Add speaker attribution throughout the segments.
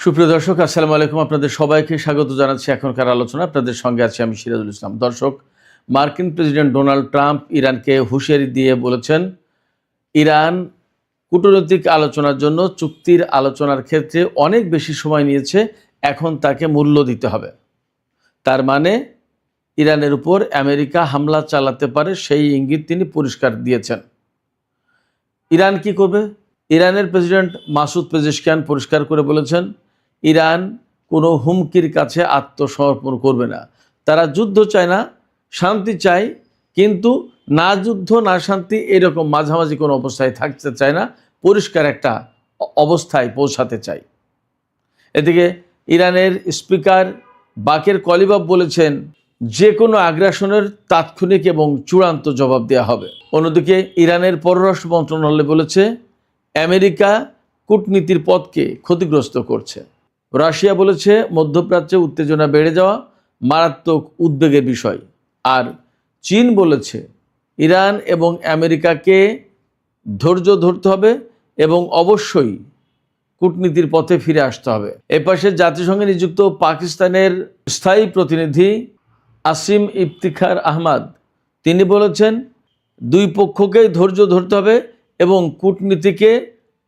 Speaker 1: সুপ্রিয় দর্শক, আসসালামু আলাইকুম। আপনাদের সবাইকে স্বাগত জানাচ্ছি এখনকার আলোচনা। আপনাদের সঙ্গে আছি আমি সিরাজুল ইসলাম। দর্শক, মার্কিন প্রেসিডেন্ট ডোনাল্ড ট্রাম্প ইরানকে হুঁশিয়ারি দিয়ে বলেছেন, ইরান কূটনৈতিক আলোচনার জন্য চুক্তির আলোচনার ক্ষেত্রে অনেক বেশি সময় নিয়েছে, এখন তাকে মূল্য দিতে হবে। তার মানে ইরানের উপর আমেরিকা হামলা চালাতে পারে, সেই ইঙ্গিত তিনি পরিষ্কার দিয়েছেন। ইরান কি করবে? ইরানের প্রেসিডেন্ট মাসুদ পেজেশকিয়ান পরিষ্কার করে বলেছেন, ইরান কোনো হুমকির কাছে আত্মসমর্পণ করবে না। তারা যুদ্ধ চায় না, শান্তি চায়, কিন্তু না যুদ্ধ না শান্তি এরকম মাঝামাঝি কোনো অবস্থায় থাকতে চায় না, পরিষ্কার একটা অবস্থায় পৌঁছাতে চায়। এদিকে ইরানের স্পিকার বাকের কলিবাফ বলেছেন, যে কোনো আগ্রাসনের তাৎক্ষণিক এবং চূড়ান্ত জবাব দেওয়া হবে। অন্যদিকে ইরানের পররাষ্ট্র মন্ত্রণালয় বলেছে, আমেরিকা কূটনীতির পথকে ক্ষতিগ্রস্ত করছে। রাশিয়া বলেছে, মধ্যপ্রাচ্যে উত্তেজনা বেড়ে যাওয়া মারাত্মক উদ্বেগের বিষয়। আর চীন বলেছে, ইরান এবং আমেরিকাকে ধৈর্য ধরতে হবে এবং অবশ্যই কূটনীতির পথে ফিরে আসতে হবে। এপাশে জাতিসংঘে নিযুক্ত পাকিস্তানের স্থায়ী প্রতিনিধি আসিম ইফতিখার আহমদ তিনি বলেছেন, দুই পক্ষকেই ধৈর্য ধরতে হবে এবং কূটনীতিকে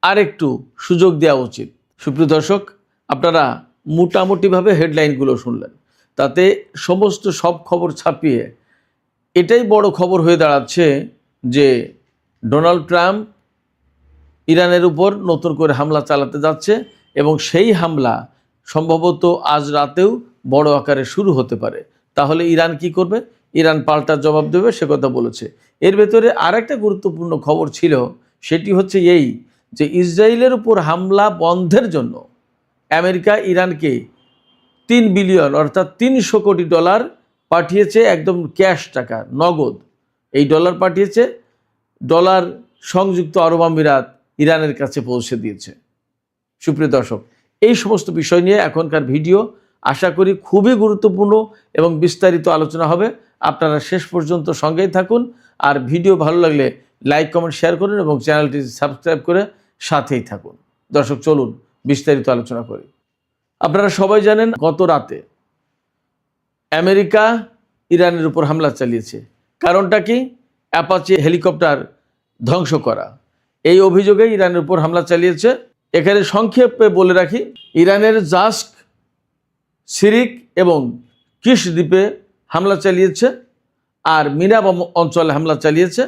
Speaker 1: আরেকটু সুযোগ দেওয়া উচিত। সুপ্রিয় দর্শক, আপনারা মোটামুটিভাবে হেডলাইনগুলো শুনলেন। তাতে সমস্ত সব খবর ছাপিয়ে এটাই বড় খবর হয়ে দাঁড়াচ্ছে যে ডোনাল্ড ট্রাম্প ইরানের উপর নতুন করে হামলা চালাতে যাচ্ছে এবং সেই হামলা সম্ভবত আজ রাতেও বড় আকারে শুরু হতে পারে। তাহলে ইরান কি করবে? ইরান পাল্টা জবাব দেবে, সে কথা বলেছে। এর ভেতরে আরেকটা গুরুত্বপূর্ণ খবর ছিল, সেটি হচ্ছে এই যে ইসরায়েলের উপর হামলা বন্ধের জন্য আমেরিকা ইরানকে 3 বিলিয়ন অর্থাৎ 300 কোটি ডলার পাঠিয়েছে, একদম ক্যাশ টাকা, নগদ। এই ডলার পাঠিয়েছে, ডলার সংযুক্ত আরব আমিরাত ইরানের কাছে পৌঁছে দিয়েছে। সুপ্রিয় দর্শক, এই সমস্ত বিষয় নিয়ে এখনকার ভিডিও আশা করি খুবই গুরুত্বপূর্ণ এবং বিস্তারিত আলোচনা হবে। আপনারা শেষ পর্যন্ত সঙ্গেই থাকুন। আর ভিডিও ভালো লাগলে লাইক, কমেন্ট, শেয়ার করুন এবং চ্যানেলটি সাবস্ক্রাইব করে সাথেই থাকুন। দর্শক, চলুন বিস্তারিত আলোচনা করি। আপনারা সবাই জানেন, গত রাতে আমেরিকা ইরানের উপর হামলা চালিয়েছে। কারণটা কি? অ্যাপাচি হেলিকপ্টার ধ্বংস করা। এই অভিযোগে ইরানের উপর হামলা চালিয়েছে। এখানে সংক্ষেপে বলে রাখি, ইরানের জাস্ক, সিরিক এবং কিশ দ্বীপে হামলা চালিয়েছে আর মিনাব অঞ্চলে হামলা চালিয়েছে।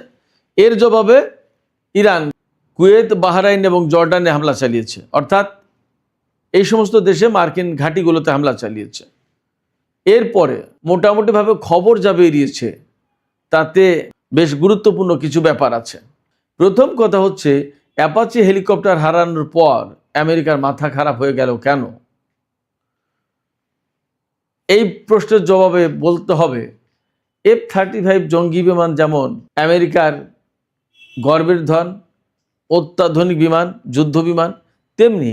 Speaker 1: এর জবাবে ইরান কুয়েত, বাহরাইন এবং জর্ডানে হামলা চালিয়েছে, অর্থাৎ এই সমস্ত দেশে মার্কিন ঘাঁটিগুলোতে হামলা চালিয়েছে। এরপরে মোটামুটিভাবে খবর যা বেরিয়েছে তাতে বেশ গুরুত্বপূর্ণ কিছু ব্যাপার আছে। প্রথম কথা হচ্ছে, অ্যাপাচি হেলিকপ্টার হারানোর পর আমেরিকার মাথা খারাপ হয়ে গেল কেন? এই প্রশ্নের জবাবে বলতে হবে, F-35 জঙ্গি বিমান যেমন আমেরিকার গর্বের ধন, অত্যাধুনিক বিমান, যুদ্ধ বিমান, তেমনি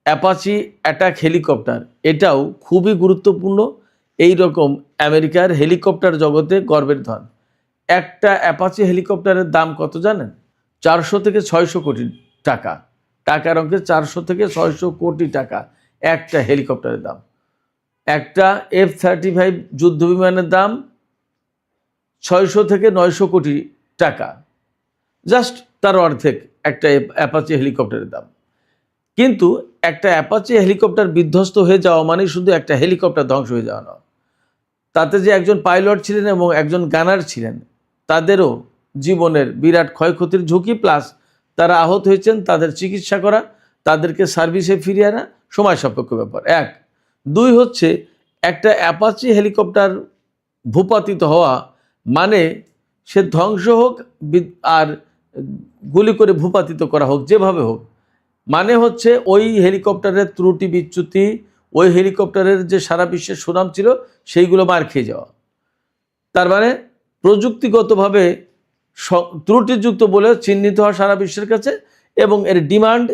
Speaker 1: অ্যাপাচি অ্যাটাক হেলিকপ্টার এটাও খুবই গুরুত্বপূর্ণ। এই রকম আমেরিকার হেলিকপ্টার জগতে গর্বের ধন। একটা অ্যাপাচি হেলিকপ্টারের দাম কত জানেন? 400 থেকে 600 কোটি টাকা। টাকার অঙ্কে 400 থেকে 600 কোটি টাকা একটা হেলিকপ্টারের দাম। একটা F-35 যুদ্ধ বিমানের দাম 600 থেকে 900 কোটি টাকা, জাস্ট তার অর্ধেক একটা অ্যাপাচি হেলিকপ্টারের দাম। কিন্তু একটা অ্যাপাচি হেলিকপ্টার বিধ্বস্ত হয়ে যাওয়া মানে শুধু একটা হেলিকপ্টার ধ্বংস হয়ে যাওয়া নয়, তাতে যে একজন পাইলট ছিলেন এবং একজন গানার ছিলেন তাদেরও জীবনের বিরাট ক্ষয়ক্ষতির ঝুঁকি, প্লাস তারা আহত হয়েছেন, তাদের চিকিৎসা করা, তাদেরকে সার্ভিসে ফিরিয়ে আনা সময় সাপেক্ষ ব্যাপার। 1, 2 হচ্ছে, একটা অ্যাপাচি হেলিকপ্টার ভূপাতিত হওয়া মানে সে ধ্বংস হোক আর গুলি করে ভূপাতিত করা হোক, যেভাবে হোক, মানে হচ্ছে ওই হেলিকপ্টারের ত্রুটি বিচ্যুতি, ওই হেলিকপ্টারের যে সারা বিশ্বের সুনাম ছিল সেইগুলো মার খেয়ে যাওয়া। তার মানে প্রযুক্তিগতভাবে ত্রুটিযুক্ত বলে চিহ্নিত হওয়া সারা বিশ্বের কাছে এবং এর ডিমান্ড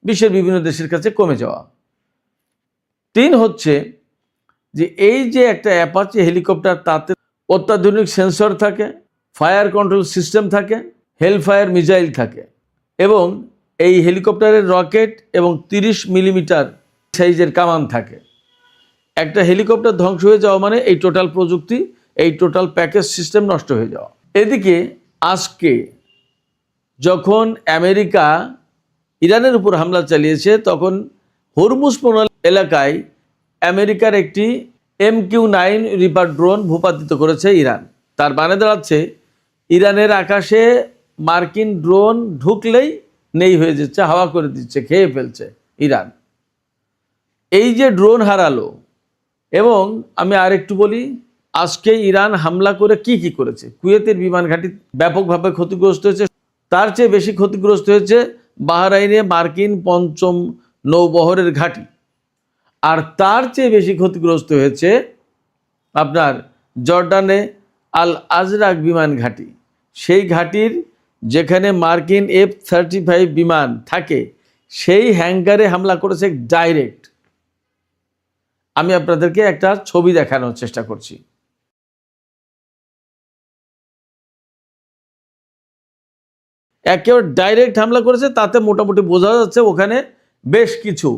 Speaker 1: বিশ্বের বিভিন্ন দেশের কাছে কমে যাওয়া। 3 হচ্ছে যে এই যে একটা অ্যাপাচি হেলিকপ্টার, তাতে অত্যাধুনিক সেন্সর থাকে, ফায়ার কন্ট্রোল সিস্টেম থাকে, হেলফায়ার মিসাইল থাকে এবং এই হেলিকপ্টারের রকেট এবং 30 মিলিমিটার সাইজের কামান থাকে। একটা হেলিকপ্টার ধ্বংস হয়ে যাওয়া মানে এই টোটাল প্রযুক্তি, এই টোটাল প্যাকেজ সিস্টেম নষ্ট হয়ে যাওয়া। এদিকে আজকে যখন আমেরিকা ইরানের উপর হামলা চালিয়েছে, তখন হরমুজ প্রণালী এলাকায় আমেরিকার একটি MQ-9 রিপার ড্রোন ভূপাতিত করেছে ইরান। তার মানে দাঁড়াচ্ছে ইরানের আকাশে মার্কিন ড্রোন ঢুকলেই নেই হয়ে যাচ্ছে, হাওয়া করে দিচ্ছে, খেয়ে ফেলছে ইরান। এই যে ড্রোন হারালো, এবং আমি আরেকটু বলি, আজকে ইরান হামলা করে কি কি করেছে। কুয়েতের বিমান ঘাঁটি ব্যাপকভাবে ক্ষতিগ্রস্ত হয়েছে, তার চেয়ে বেশি ক্ষতিগ্রস্ত হয়েছে বাহরাইনে মার্কিন ৫ম নৌবহরের ঘাঁটি, আর তার চেয়ে বেশি ক্ষতিগ্রস্ত হয়েছে আপনার জর্ডানে আল আজরাক বিমান ঘাঁটি। সেই ঘাঁটির যেখানে মার্কিন F-35 বিমান থাকে, সেই হ্যাঙ্গারে হামলা করেছে ডাইরেক্ট। আমি আপনাদেরকে একটা ছবি দেখানোর চেষ্টা করছি। একেবারে ডাইরেক্ট হামলা করেছে, তাতে মোটামুটি বোঝা যাচ্ছে ওখানে বেশ কিছু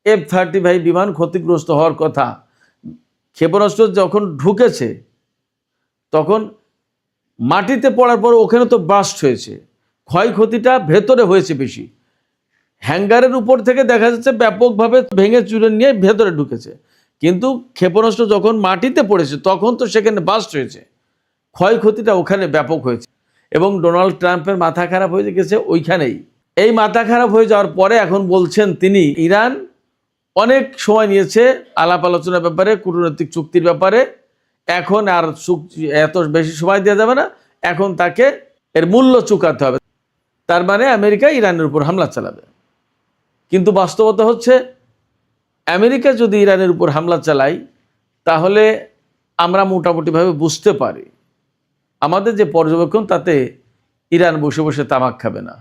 Speaker 1: F-35 বিমান ক্ষতিগ্রস্ত হওয়ার কথা। ক্ষেপণাস্ত্র যখন ঢুকেছে তখন মাটিতে পড়ার পর ওখানে তো বাস্ট হয়েছে, ক্ষয়ক্ষতিটা ভেতরে হয়েছে বেশি। হ্যাঙ্গারের উপর থেকে দেখা যাচ্ছে ব্যাপকভাবে ভেঙে চুরে নিয়ে ভেতরে ঢুকেছে, কিন্তু ক্ষেপণাস্ত্র যখন মাটিতে পড়েছে তখন তো সেখানে বাস্ট হয়েছে, ক্ষয়ক্ষতিটা ওখানে ব্যাপক হয়েছে। এবং ডোনাল্ড ট্রাম্পের মাথা খারাপ হয়ে গেছে ওইখানেই। এই মাথা খারাপ হয়ে যাওয়ার পরে এখন বলছেন তিনি ইরান অনেক সময় নিয়েছে আলাপ আলোচনার ব্যাপারে, কূটনৈতিক চুক্তির ব্যাপারে, এখন আর এত বেশি সময় দেওয়া যাবে না, এখন তাকে এর মূল্য চুকাতে হবে। তার মানে আমেরিকা ইরানের উপর হামলা চালাবে। কিন্তু বাস্তবতা হচ্ছে আমেরিকা যদি ইরানের উপর হামলা চালায়, তাহলে আমরা মোটামুটিভাবে বুঝতে পারি, আমাদের যে পর্যবেক্ষণ, তাতে ইরান বসে বসে তামাক খাবে না,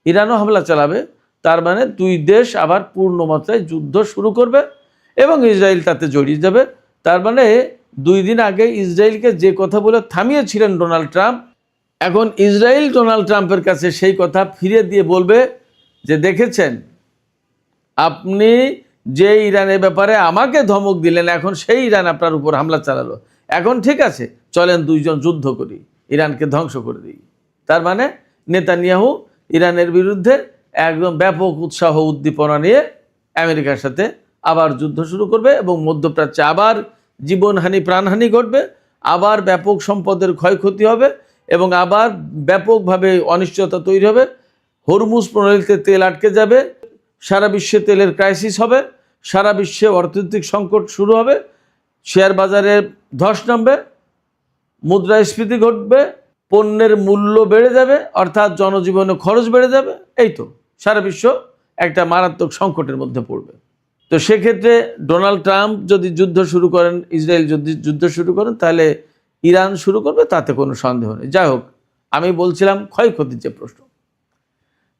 Speaker 1: ইরানও হামলা চালাবে। তার মানে দুই দেশ আবার পূর্ণমাত্রায় যুদ্ধ শুরু করবে এবং ইসরায়েল তাতে জড়িয়ে যাবে। তার মানে 2 দিন আগে ইসরায়েলকে যে কথা বলে থামিয়েছিলেন ডোনাল্ড ট্রাম্প, এখন ইসরায়েল ডোনাল্ড ট্রাম্পের কাছে সেই কথা ফিরিয়ে দিয়ে বলবে যে দেখেছেন, আপনি যে ইরানের ব্যাপারে আমাকে ধমক দিলেন, এখন সেই ইরান আপনার উপর হামলা চালালো, এখন ঠিক আছে, চলেন দুইজন যুদ্ধ করি, ইরানকে ধ্বংস করে দিই। তার মানে নেতানিয়াহু ইরানের বিরুদ্ধে একদম ব্যাপক উৎসাহ উদ্দীপনা নিয়ে আমেরিকার সাথে আবার যুদ্ধ শুরু করবে এবং মধ্যপ্রাচ্যে আবার জীবনহানি, প্রাণহানি ঘটবে, আবার ব্যাপক সম্পদের ক্ষয়ক্ষতি হবে এবং আবার ব্যাপকভাবে অনিশ্চয়তা তৈরি হবে। হরমুজ প্রণালীতে তেল আটকে যাবে, সারা বিশ্বে তেলের ক্রাইসিস হবে, সারা বিশ্বে অর্থনৈতিক সংকট শুরু হবে, শেয়ার বাজারে ধস নামবে, মুদ্রাস্ফীতি ঘটবে, পণ্যের মূল্য বেড়ে যাবে, অর্থাৎ জনজীবনে খরচ বেড়ে যাবে। এই তো সারা বিশ্ব একটা মারাত্মক সংকটের মধ্যে পড়বে। তো সেক্ষেত্রে ডোনাল্ড ট্রাম্প যদি যুদ্ধ শুরু করেন, ইসরায়েল যদি যুদ্ধ শুরু করেন, তাহলে ইরান শুরু করবে, তাতে কোনো সন্দেহ নেই। যাই হোক, আমি বলছিলাম ক্ষয়ক্ষতির যে প্রশ্ন।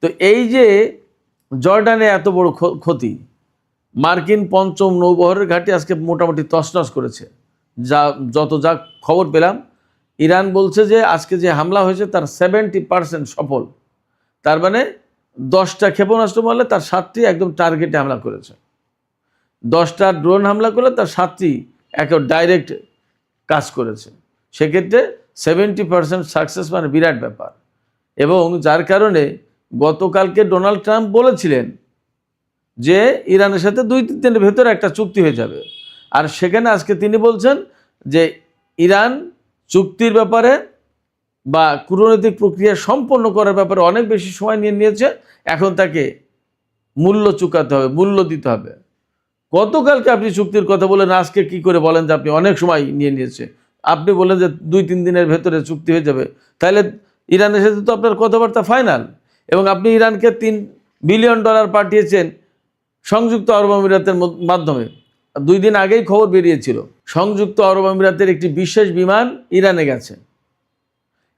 Speaker 1: তো এই যে জর্ডানে এত বড় ক্ষতি, মার্কিন ৫ম নৌবহরের ঘাঁটি আজকে মোটামুটি তছনছ করেছে। যা খবর পেলাম, ইরান বলছে যে আজকে যে হামলা হয়েছে তার 70% সফল। তার মানে 10টা ক্ষেপণাস্ত্র মারলে তার 7টি একদম টার্গেটে হামলা করেছে, 10টা ড্রোন হামলা করলে তার 7টি একেবারে ডাইরেক্ট কাজ করেছে। সেক্ষেত্রে 70% সাকসেস মানে বিরাট ব্যাপার। এবং যার কারণে গতকালকে ডোনাল্ড ট্রাম্প বলেছিলেন যে ইরানের সাথে 2-3 দিনের ভেতরে একটা চুক্তি হয়ে যাবে, আর সেখানে আজকে তিনি বলছেন যে ইরান চুক্তির ব্যাপারে বা কূটনৈতিক প্রক্রিয়া সম্পন্ন করার ব্যাপারে অনেক বেশি সময় নিয়েছে, এখন তাকে মূল্য চুকাতে হবে, মূল্য দিতে হবে। গতকালকে আপনি চুক্তির কথা বলেন, আজকে কি করে বলেন যে আপনি অনেক সময় নিয়েছে? আপনি বলেন যে 2-3 দিনের ভেতরে চুক্তি হয়ে যাবে, তাহলে ইরানের সাথে তো আপনার কথাবার্তা ফাইনাল। এবং আপনি ইরানকে $3 বিলিয়ন পাঠিয়েছেন সংযুক্ত আরব আমিরাতের মাধ্যমে। 2 দিন আগেই খবর বেরিয়েছিল, সংযুক্ত আরব আমিরাতের একটি বিশেষ বিমান ইরানে গেছে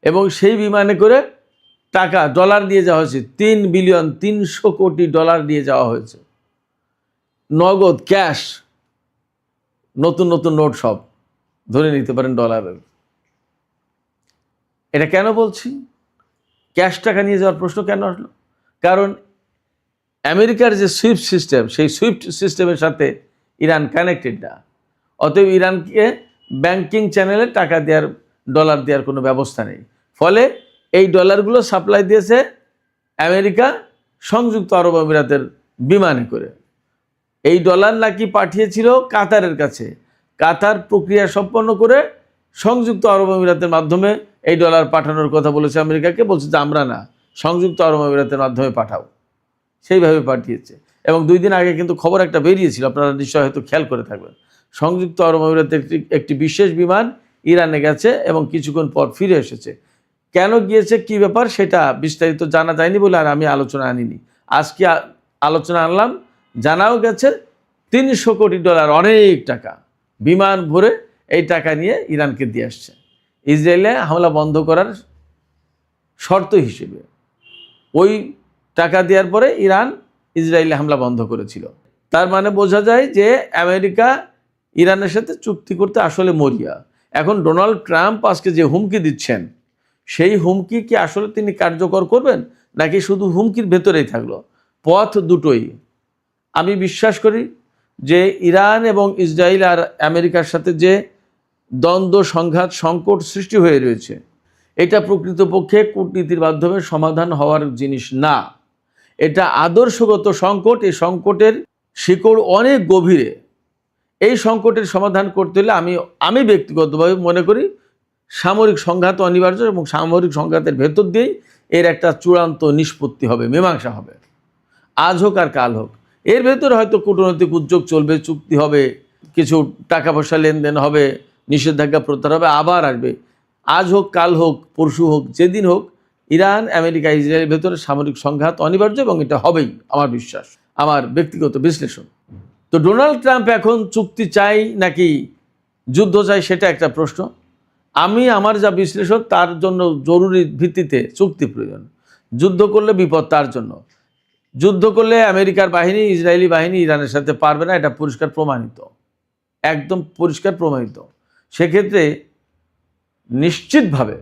Speaker 1: এবং সেই বিমানে করে ডলার দিয়ে যাওয়া হয়েছে, $3 কোটি দিয়ে যাওয়া হয়েছে, নগদ ক্যাশ, নতুন নতুন নোট সব ধরে নিতে পারেন ডলারের। এটা কেন বলছি? ক্যাশ টাকা নিয়ে যাওয়ার প্রশ্ন কেন আসলো? কারণ আমেরিকার যে সুইফট সিস্টেম, সেই সুইফট সিস্টেমের সাথে ইরান কানেক্টেড না। অতএব ইরানকে ব্যাংকিং চ্যানেলে টাকা দেওয়ার, ডলার দেওয়ার কোনো ব্যবস্থা নেই। ফলে এই ডলারগুলো সাপ্লাই দিয়েছে আমেরিকা সংযুক্ত আরব আমিরাতের বিমানে করে। এই ডলার নাকি পাঠিয়েছিল কাতারের কাছে। কাতার প্রক্রিয়া সম্পন্ন করে সংযুক্ত আরব আমিরাতের মাধ্যমে এই ডলার পাঠানোর কথা বলেছে আমেরিকাকে। বলছে যে আমরা না, সংযুক্ত আরব আমিরাতের মাধ্যমে পাঠাও। সেইভাবে পাঠিয়েছে। এবং 2 দিন আগে কিন্তু খবর একটা বেরিয়েছিল, আপনারা নিশ্চয় হয়তো খেয়াল করে থাকবেন। সংযুক্ত আরব আমিরাতের একটি বিশেষ বিমান ইরানে গেছে এবং কিছুক্ষণ পর ফিরে এসেছে। কেন গিয়েছে, কি ব্যাপার, সেটা বিস্তারিত জানা যায়নি বলে আর আমি আলোচনা আনিনি। আজকে আলোচনা আনলাম। জানাও গেছে 300 কোটি ডলার, অনেক টাকা, বিমান ভরে এই টাকা নিয়ে ইরানকে দিয়ে আসছে ইসরায়েলে হামলা বন্ধ করার শর্ত হিসেবে। ওই টাকা দেওয়ার পরে ইরান ইসরায়েলে হামলা বন্ধ করেছিল। তার মানে বোঝা যায় যে আমেরিকা ইরানের সাথে চুক্তি করতে আসলে মরিয়া। এখন ডোনাল্ড ট্রাম্প আজকে যে হুমকি দিচ্ছেন, সেই হুমকি কি আসলে তিনি কার্যকর করবেন, নাকি শুধু হুমকির ভেতরেই থাকলো? পথ দুটোই। আমি বিশ্বাস করি যে ইরান এবং ইসরায়েল আর আমেরিকার সাথে যে দ্বন্দ্ব, সংঘাত, সংকট সৃষ্টি হয়ে রয়েছে, এটা প্রকৃতপক্ষে কূটনীতির মাধ্যমে সমাধান হওয়ার জিনিস না। এটা আদর্শগত সংকট। এই সংকটের শিকড় অনেক গভীরে। এই সংকটের সমাধান করতে হলে আমি ব্যক্তিগতভাবে মনে করি সামরিক সংঘাত অনিবার্য, এবং সামরিক সংঘাতের ভেতর দিয়েই এর একটা চূড়ান্ত নিষ্পত্তি হবে, মীমাংসা হবে। আজ হোক আর কাল হোক, এর ভেতরে হয়তো কূটনৈতিক উদ্যোগ চলবে, চুক্তি হবে, কিছু টাকা পয়সা লেনদেন হবে, নিষেধাজ্ঞা প্রত্যাহার হবে, আবার আসবে। আজ হোক, কাল হোক, পরশু হোক, যেদিন হোক, ইরান, আমেরিকা, ইসরায়েলের ভেতরে সামরিক সংঘাত অনিবার্য, এবং এটা হবেই, আমার বিশ্বাস, আমার ব্যক্তিগত বিশ্লেষণ। তো ডোনাল্ড ট্রাম্প এখন চুক্তি চাই নাকি যুদ্ধ চাই, সেটা একটা প্রশ্ন। আমার যা বিশ্লেষণ, তার জন্য জরুরি ভিত্তিতে চুক্তি প্রয়োজন। যুদ্ধ করলে বিপদ তার জন্য। যুদ্ধ করলে আমেরিকার বাহিনী, ইসরায়েলি বাহিনী ইরানের সাথে পারবে না, এটা পরিষ্কার প্রমাণিত, একদম পরিষ্কার প্রমাণিত। সেক্ষেত্রে নিশ্চিতভাবে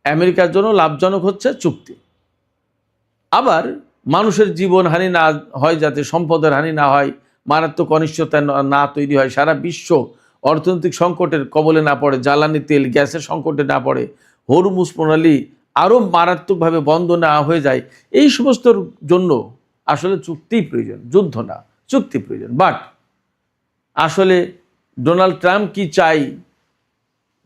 Speaker 1: আমেরিকার জন্য লাভজনক হচ্ছে চুক্তি। আবার মানুষের জীবন হানি না হয়, যাতে সম্পদের হানি না হয়, মারাত্মক অনিশ্চয়তা না তৈরি হয়, সারা বিশ্ব অর্থনৈতিক সংকটের কবলে না পড়ে, জ্বালানি তেল গ্যাসের সংকটে না পড়ে, হরমুজ প্রণালী আরও মারাত্মকভাবে বন্ধ না হয়ে যায়, এই সমস্তর জন্য আসলে চুক্তি প্রয়োজন, যুদ্ধ না, চুক্তি প্রয়োজন। বাট আসলে ডোনাল্ড ট্রাম্প কি চাই,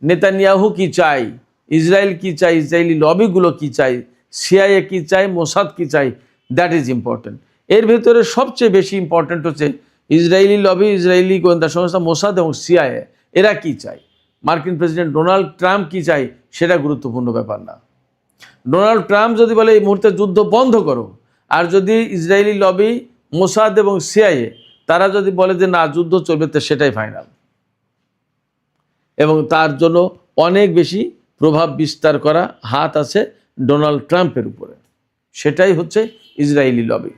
Speaker 1: নেতানিয়াহু কি চাই, ইসরায়েল কি চাই, ইসরায়েলি লবিগুলো কি চাই, সিআইএ কি চাই, মোসাদ কি চাই, দ্যাট ইজ ইম্পর্টেন্ট। এর ভেতরে সবচেয়ে বেশি ইম্পর্টেন্ট হচ্ছে ইসরায়েলি লবি, ইসরায়েলি গোয়েন্দা সংস্থা মোসাদ এবং সিআইএ, এরা কি চাই। মার্কিন প্রেসিডেন্ট ডোনাল্ড ট্রাম্প কি চাই, সেটা গুরুত্বপূর্ণ ব্যাপার না। ডোনাল্ড ট্রাম্প যদি বলে এই মুহূর্তে যুদ্ধ বন্ধ করো, আর যদি ইসরায়েলি লবি, মোসাদ এবং সিআইএ তারা যদি বলে যে না, যুদ্ধ চলবে, তো সেটাই ফাইনাল। এবং তার জন্য অনেক বেশি প্রভাব বিস্তার করা হাত আছে ডোনাল্ড ট্রাম্পের উপরে, সেটাই হচ্ছে ইসরায়েলি লবি।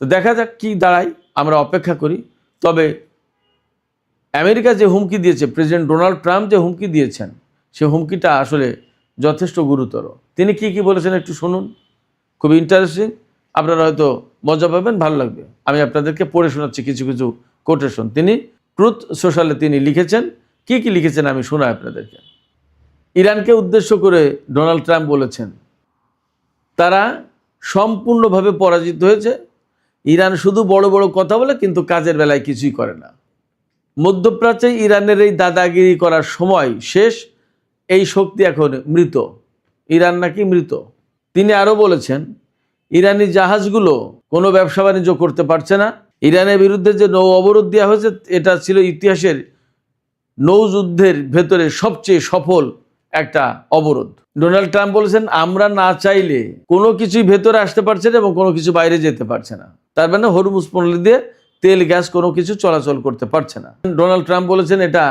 Speaker 1: তো দেখা যাক কি দাঁড়ায়, আমরা অপেক্ষা করি। তবে আমেরিকা যে হুমকি দিয়েছে, প্রেসিডেন্ট ডোনাল্ড ট্রাম্প যে হুমকি দিয়েছেন, সে হুমকিটা আসলে যথেষ্ট গুরুতর। তিনি কি বলেছেন একটু শুনুন, খুব ইন্টারেস্টিং, আপনারা হয়তো মজা পাবেন, ভালো লাগবে। আমি আপনাদেরকে পড়ে শোনাচ্ছি কিছু কিছু কোটেশন। তিনি ট্রুথ সোশ্যালে তিনি লিখেছেন। কি লিখেছেন আমি শোনাই আপনাদেরকে। ইরানকে উদ্দেশ্য করে ডোনাল্ড ট্রাম্প বলেছেন, তারা সম্পূর্ণভাবে পরাজিত হয়েছে। ইরান শুধু বড় বড় কথা বলে, কিন্তু কাজের বেলায় কিছুই করে না। মধ্যপ্রাচ্যে ইরানের এই দাদাগিরি করার সময় শেষ, এই শক্তি এখন মৃত। ইরান নাকি মৃত। তিনি আরও বলেছেন, ইরানি জাহাজগুলো কোনো ব্যবসা বাণিজ্য করতে পারছে না। ইরানের বিরুদ্ধে যে নৌ অবরোধ দেওয়া হয়েছে, এটা ছিল ইতিহাসের নৌযুদ্ধের ভেতরে সবচেয়ে সফল একটা অবরোধ। ডোনাল্ড ট্রাম্প বলেছেন, আমরা না চাইলে কোনো কিছুই ভেতরে আসতে পারছে না এবং কোনো কিছু বাইরে যেতে পারছে না। তার মানে হরমুজ প্রণালী দিয়ে তেল গ্যাস কোনো কিছু চলাচল করতে পারছে না। ডোনাল্ড ট্রাম্প বলেছেন, এটা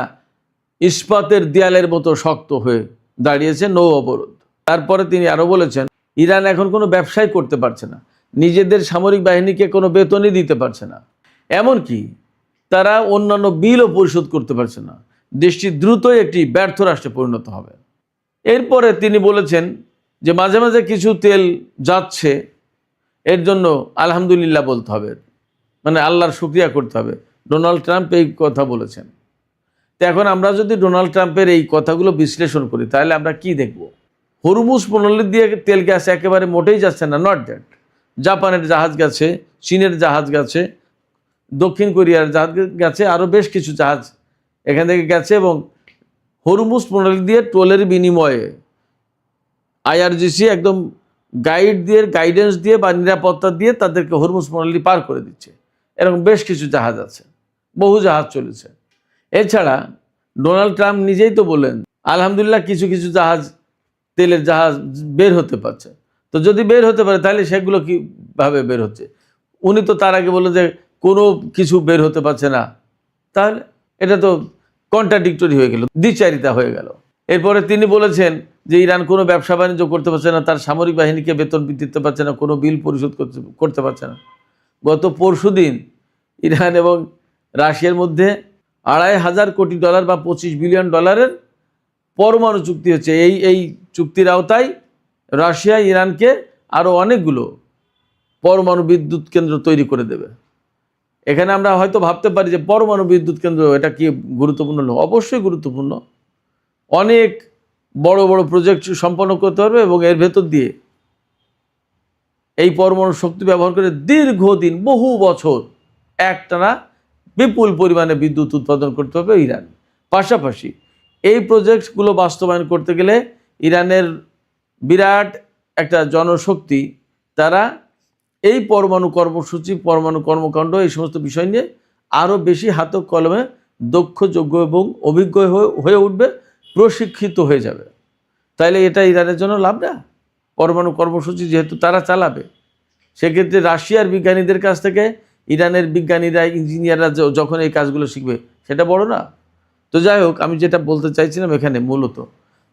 Speaker 1: ইস্পাতের দেয়ালের মতো শক্ত হয়ে দাঁড়িয়েছে নৌ অবরোধ। তারপরে তিনি আরও বলেছেন, ইরান এখন কোনো ব্যবসাই করতে পারছে না, নিজেদের সামরিক বাহিনীকে কোনো বেতনই দিতে পারছে না, এমনকি তারা অন্যান্য বিলও পরিশোধ করতে পারছে না। দেশটি দ্রুতই একটি ব্যর্থ রাষ্ট্রে পরিণত হবে। এরপরে তিনি বলেছেন যে মাঝে মাঝে কিছু তেল যাচ্ছে, এর জন্য আলহামদুলিল্লাহ বলতে হবে, মানে আল্লাহর শুকরিয়া করতে হবে। ডোনাল্ড ট্রাম্প এই কথা বলেছেন। তো এখন আমরা যদি ডোনাল্ড ট্রাম্পের এই কথাগুলো বিশ্লেষণ করি তাহলে আমরা কি দেখব? হরমুজ প্রণালী দিয়ে তেল গ্যাস একেবারে মোটেই যাচ্ছে না, নট দ্যাট। জাপানের জাহাজ গেছে, চীনের জাহাজ গেছে, দক্ষিণ কোরিয়ার জাহাজ গেছে, আরও বেশ কিছু জাহাজ এখান থেকে গেছে। এবং হরমুজ প্রণালী দিয়ে টোলের বিনিময়ে আইআরজিসি একদম গাইডেন্স দিয়ে বা নিরাপত্তা দিয়ে তাদেরকে হরমুজ প্রণালী পার করে দিচ্ছে। এরকম বেশ কিছু জাহাজ আছে, বহু জাহাজ চলেছে। এছাড়া ডোনাল্ড ট্রাম্প নিজেই তো বললেন আলহামদুলিল্লাহ কিছু কিছু জাহাজ, তেলের জাহাজ বের হতে পারছে। তো যদি বের হতে পারে তাহলে সেগুলো কীভাবে বের হচ্ছে? উনি তো তার আগে বললেন যে কোনো কিছু বের হতে পারছে না, তাহলে এটা তো কন্ট্রাডিক্টরি হয়ে গেল, দ্বিচারিতা হয়ে গেল। এরপরে তিনি বলেছেন যে ইরান কোনো ব্যবসা বাণিজ্য করতে পারছে না, তার সামরিক বাহিনীকে বেতন দিতে পারছে না, কোনো বিল পরিশোধ করতে পারছে না। গত পরশুদিন ইরান এবং রাশিয়ার মধ্যে $2,500 কোটি বা $25 বিলিয়ন পরমাণু চুক্তি হচ্ছে। এই চুক্তির আওতায় রাশিয়া ইরানকে আরও অনেকগুলো পরমাণু বিদ্যুৎ কেন্দ্র তৈরি করে দেবে। এখানে আমরা হয়তো ভাবতে পারি যে পরমাণু বিদ্যুৎ কেন্দ্র এটা কি গুরুত্বপূর্ণ? অবশ্যই গুরুত্বপূর্ণ। অনেক বড় বড় প্রজেক্ট সম্পন্ন করতে পারবে এবং এর ভেতর দিয়ে এই পরমাণু শক্তি ব্যবহার করে দীর্ঘদিন, বহু বছর একটানা বিপুল পরিমাণে বিদ্যুৎ উৎপাদন করতে হবে ইরান। পাশাপাশি এই প্রজেক্টগুলো বাস্তবায়ন করতে গেলে ইরানের বিরাট একটা জনশক্তি, তারা এই পরমাণু কর্মসূচি, পরমাণু কর্মকাণ্ড, এই সমস্ত বিষয় নিয়ে আরও বেশি হাতে কলমে দক্ষ, যোগ্য এবং অভিজ্ঞ হয়ে উঠবে, প্রশিক্ষিত হয়ে যাবে। তাইলে এটা ইরানের জন্য লাভ না? পরমাণু কর্মসূচি যেহেতু তারা চালাবে, সেক্ষেত্রে রাশিয়ার বিজ্ঞানীদের কাছ থেকে ইরানের বিজ্ঞানীরা, ইঞ্জিনিয়াররা যখন এই কাজগুলো শিখবে, সেটা বড় না? তো যাই হোক, আমি যেটা বলতে চাইছিলাম এখানে মূলত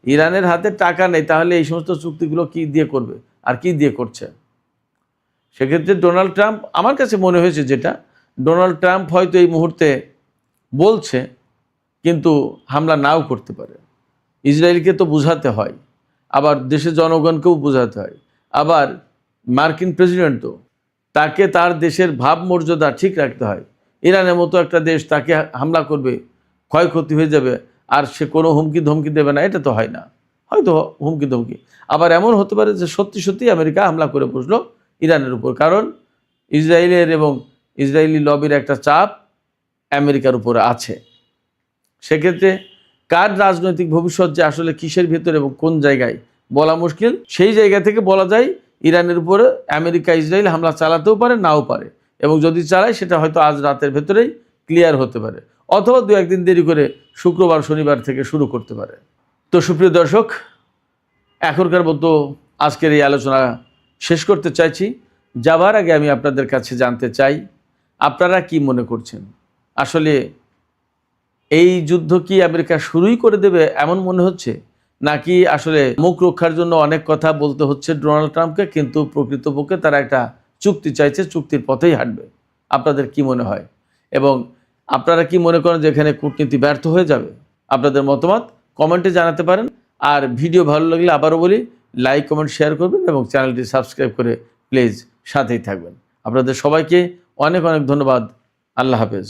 Speaker 1: ইরানের হাতে টাকা নেই, তাহলে এই সমস্ত চুক্তিগুলো কি দিয়ে করবে আর কি দিয়ে করছে? সেক্ষেত্রে ডোনাল্ড ট্রাম্প, আমার কাছে মনে হয়েছে যেটা, ডোনাল্ড ট্রাম্প হয়তো এই মুহূর্তে বলছে কিন্তু হামলা নাও করতে পারে। ইসরায়েলকে তো বোঝাতে হয়, আবার দেশের জনগণকেও বোঝাতে হয়, আবার মার্কিন প্রেসিডেন্টও, তাকে তার দেশের ভাবমর্যাদা ঠিক রাখতে হয়। ইরানের মতো একটা দেশ তাকে হামলা করবে, ক্ষয়ক্ষতি হয়ে যাবে, আর সে কোনো হুমকি ধমকি দেবে না, এটা তো হয় না। হয়তো হুমকি ধমকি, আবার এমন হতে পারে যে সত্যি সত্যি আমেরিকা হামলা করে বসলো ইরানের উপর, কারণ ইসরায়েলের এবং ইসরায়েলি লবির একটা চাপ আমেরিকার উপরে আছে। সেক্ষেত্রে কার রাজনৈতিক ভবিষ্যৎ যে আসলে কিসের ভেতর এবং কোন জায়গায় বলা মুশকিল। সেই জায়গা থেকে বলা যায় ইরানের উপরে আমেরিকা, ইসরায়েল হামলা চালাতেও পারে, নাও পারে, এবং যদি চালায় সেটা হয়তো আজ রাতের ভেতরেই ক্লিয়ার হতে পারে, অথবা 2-1 দিন দেরি করে শুক্রবার, শনিবার থেকে শুরু করতে পারে। তো সুপ্রিয় দর্শক, এখনকার মতো আজকের এই আলোচনা শেষ করতে চাইছি। যাবার আগে আমি আপনাদের কাছে জানতে চাই, আপনারা কি মনে করছেন? আসলে এই যুদ্ধ কি আমেরিকা শুরুই করে দেবে এমন মনে হচ্ছে, নাকি আসলে মুখ রক্ষার জন্য অনেক কথা বলতে হচ্ছে ডোনাল্ড ট্রাম্পকে, কিন্তু প্রকৃতপক্ষে তারা একটা চুক্তি চাইছে, চুক্তির পথেই হাঁটবে? আপনাদের কি মনে হয়? এবং আপনারা কি মনে করেন যে এখানে কূটনীতি ব্যর্থ হয়ে যাবে? আপনাদের মতামত কমেন্টে জানাতে পারেন। আর ভিডিও ভালো লাগলে আবারও বলি, লাইক, কমেন্ট, শেয়ার করবেন এবং চ্যানেলটি সাবস্ক্রাইব করে প্লিজ সাথেই থাকবেন। আপনাদের সবাইকে অনেক অনেক ধন্যবাদ। আল্লাহ হাফেজ।